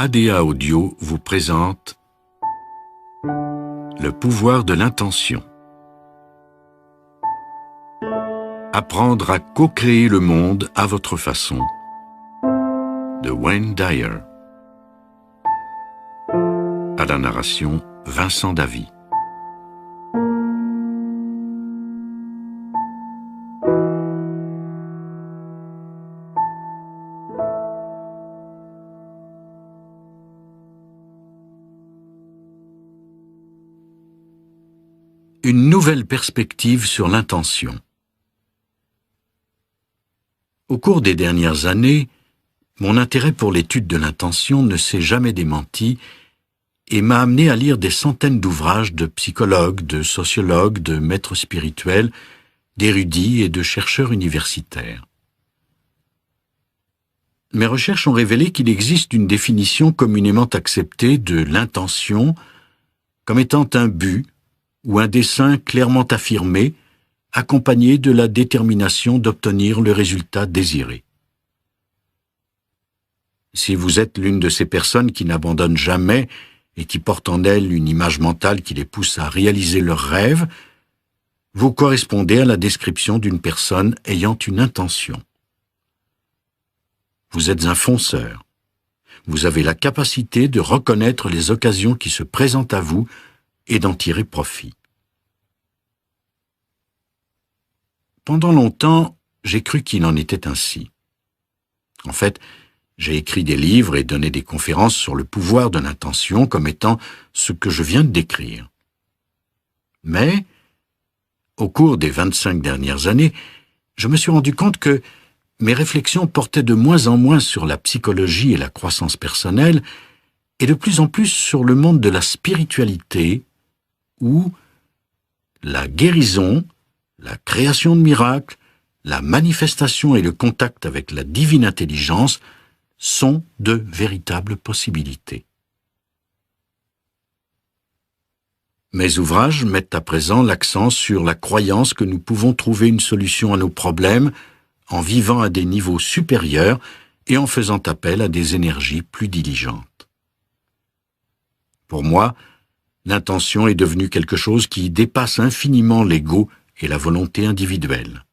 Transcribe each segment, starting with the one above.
ADA Audio vous présente Le pouvoir de l'intention. Apprendre à co-créer le monde à votre façon, de Wayne Dyer. À la narration, Vincent Davy. Une nouvelle perspective sur l'intention. Au cours des dernières années, mon intérêt pour l'étude de l'intention ne s'est jamais démenti et m'a amené à lire des centaines d'ouvrages de psychologues, de sociologues, de maîtres spirituels, d'érudits et de chercheurs universitaires. Mes recherches ont révélé qu'il existe une définition communément acceptée de l'intention comme étant un but ou un dessein clairement affirmé, accompagné de la détermination d'obtenir le résultat désiré. Si vous êtes l'une de ces personnes qui n'abandonnent jamais et qui portent en elles une image mentale qui les pousse à réaliser leurs rêves, vous correspondez à la description d'une personne ayant une intention. Vous êtes un fonceur. Vous avez la capacité de reconnaître les occasions qui se présentent à vous et d'en tirer profit. Pendant longtemps, j'ai cru qu'il en était ainsi. En fait, j'ai écrit des livres et donné des conférences sur le pouvoir de l'intention comme étant ce que je viens de décrire. Mais, au cours des 25 dernières années, je me suis rendu compte que mes réflexions portaient de moins en moins sur la psychologie et la croissance personnelle et de plus en plus sur le monde de la spiritualité où la guérison, la création de miracles, la manifestation et le contact avec la divine intelligence sont de véritables possibilités. Mes ouvrages mettent à présent l'accent sur la croyance que nous pouvons trouver une solution à nos problèmes en vivant à des niveaux supérieurs et en faisant appel à des énergies plus diligentes. Pour moi, l'intention est devenue quelque chose qui dépasse infiniment l'ego et la volonté individuelle.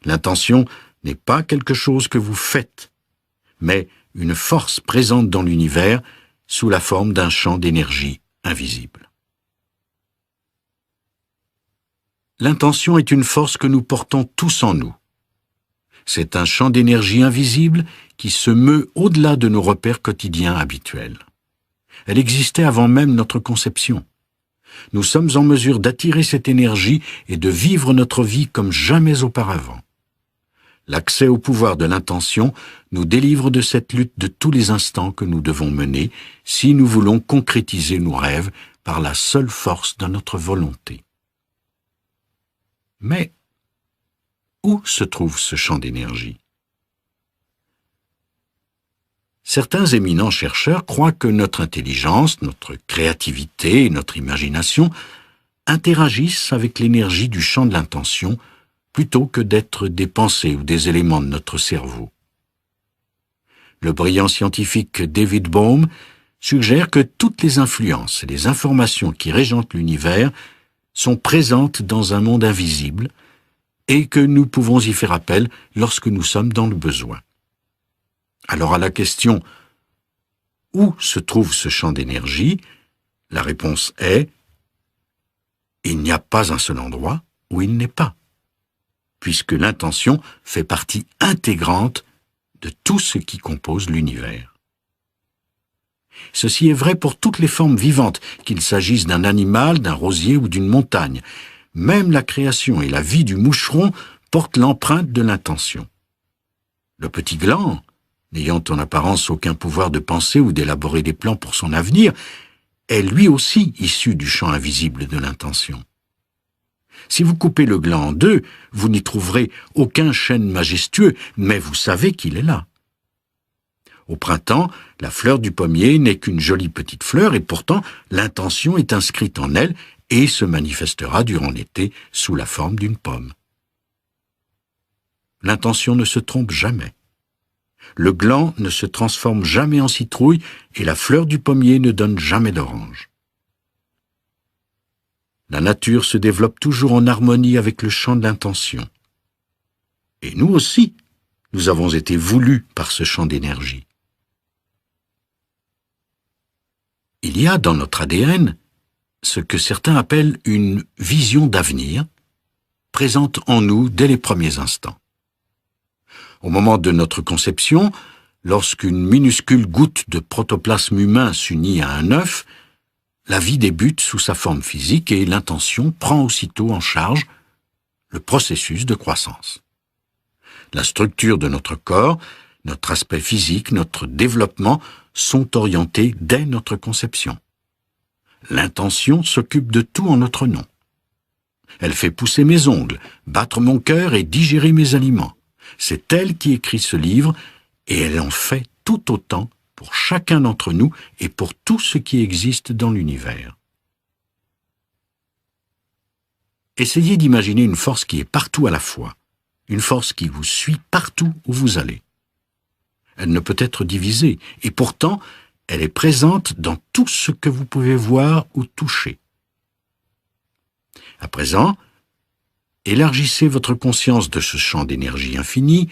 L'intention n'est pas quelque chose que vous faites, mais une force présente dans l'univers sous la forme d'un champ d'énergie invisible. L'intention est une force que nous portons tous en nous. C'est un champ d'énergie invisible qui se meut au-delà de nos repères quotidiens habituels. Elle existait avant même notre conception. Nous sommes en mesure d'attirer cette énergie et de vivre notre vie comme jamais auparavant. L'accès au pouvoir de l'intention nous délivre de cette lutte de tous les instants que nous devons mener si nous voulons concrétiser nos rêves par la seule force de notre volonté. Mais où se trouve ce champ d'énergie ? Certains éminents chercheurs croient que notre intelligence, notre créativité et notre imagination interagissent avec l'énergie du champ de l'intention plutôt que d'être des pensées ou des éléments de notre cerveau. Le brillant scientifique David Bohm suggère que toutes les influences et les informations qui régentent l'univers sont présentes dans un monde invisible et que nous pouvons y faire appel lorsque nous sommes dans le besoin. Alors à la question « Où se trouve ce champ d'énergie ?», la réponse est « Il n'y a pas un seul endroit où il n'est pas », puisque l'intention fait partie intégrante de tout ce qui compose l'univers. Ceci est vrai pour toutes les formes vivantes, qu'il s'agisse d'un animal, d'un rosier ou d'une montagne. Même la création et la vie du moucheron portent l'empreinte de l'intention. Le petit gland, n'ayant en apparence aucun pouvoir de penser ou d'élaborer des plans pour son avenir, est lui aussi issu du champ invisible de l'intention. Si vous coupez le gland en deux, vous n'y trouverez aucun chêne majestueux, mais vous savez qu'il est là. Au printemps, la fleur du pommier n'est qu'une jolie petite fleur et pourtant l'intention est inscrite en elle et se manifestera durant l'été sous la forme d'une pomme. L'intention ne se trompe jamais. Le gland ne se transforme jamais en citrouille et la fleur du pommier ne donne jamais d'orange. La nature se développe toujours en harmonie avec le champ de l'intention. Et nous aussi, nous avons été voulus par ce champ d'énergie. Il y a dans notre ADN ce que certains appellent une vision d'avenir, présente en nous dès les premiers instants. Au moment de notre conception, lorsqu'une minuscule goutte de protoplasme humain s'unit à un œuf, la vie débute sous sa forme physique et l'intention prend aussitôt en charge le processus de croissance. La structure de notre corps, notre aspect physique, notre développement sont orientés dès notre conception. L'intention s'occupe de tout en notre nom. Elle fait pousser mes ongles, battre mon cœur et digérer mes aliments. C'est elle qui écrit ce livre et elle en fait tout autant pour chacun d'entre nous et pour tout ce qui existe dans l'univers. Essayez d'imaginer une force qui est partout à la fois, une force qui vous suit partout où vous allez. Elle ne peut être divisée et pourtant elle est présente dans tout ce que vous pouvez voir ou toucher. À présent, élargissez votre conscience de ce champ d'énergie infinie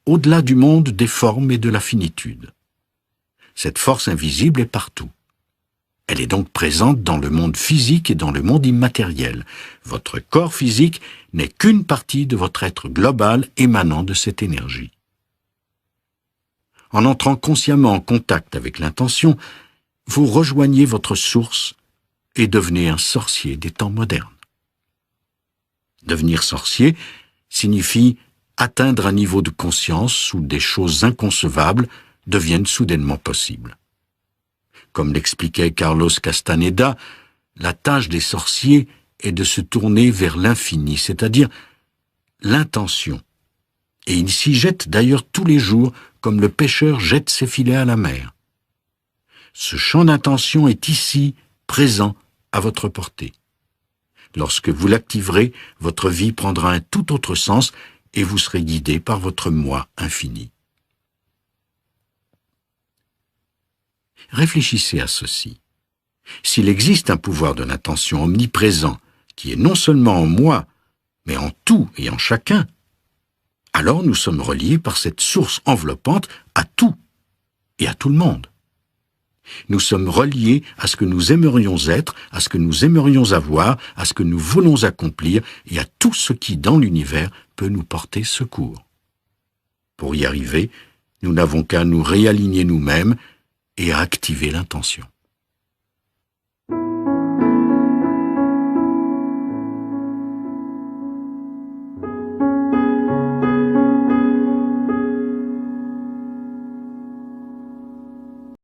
au-delà du monde des formes et de la finitude. Cette force invisible est partout. Elle est donc présente dans le monde physique et dans le monde immatériel. Votre corps physique n'est qu'une partie de votre être global émanant de cette énergie. En entrant consciemment en contact avec l'intention, vous rejoignez votre source et devenez un sorcier des temps modernes. Devenir sorcier signifie atteindre un niveau de conscience où des choses inconcevables deviennent soudainement possibles. Comme l'expliquait Carlos Castaneda, la tâche des sorciers est de se tourner vers l'infini, c'est-à-dire l'intention. Et ils s'y jettent d'ailleurs tous les jours, comme le pêcheur jette ses filets à la mer. Ce champ d'intention est ici, présent, à votre portée. Lorsque vous l'activerez, votre vie prendra un tout autre sens et vous serez guidé par votre moi infini. Réfléchissez à ceci. S'il existe un pouvoir de l'intention omniprésent qui est non seulement en moi, mais en tout et en chacun, alors nous sommes reliés par cette source enveloppante à tout et à tout le monde. Nous sommes reliés à ce que nous aimerions être, à ce que nous aimerions avoir, à ce que nous voulons accomplir et à tout ce qui, dans l'univers, peut nous porter secours. Pour y arriver, nous n'avons qu'à nous réaligner nous-mêmes et à activer l'intention.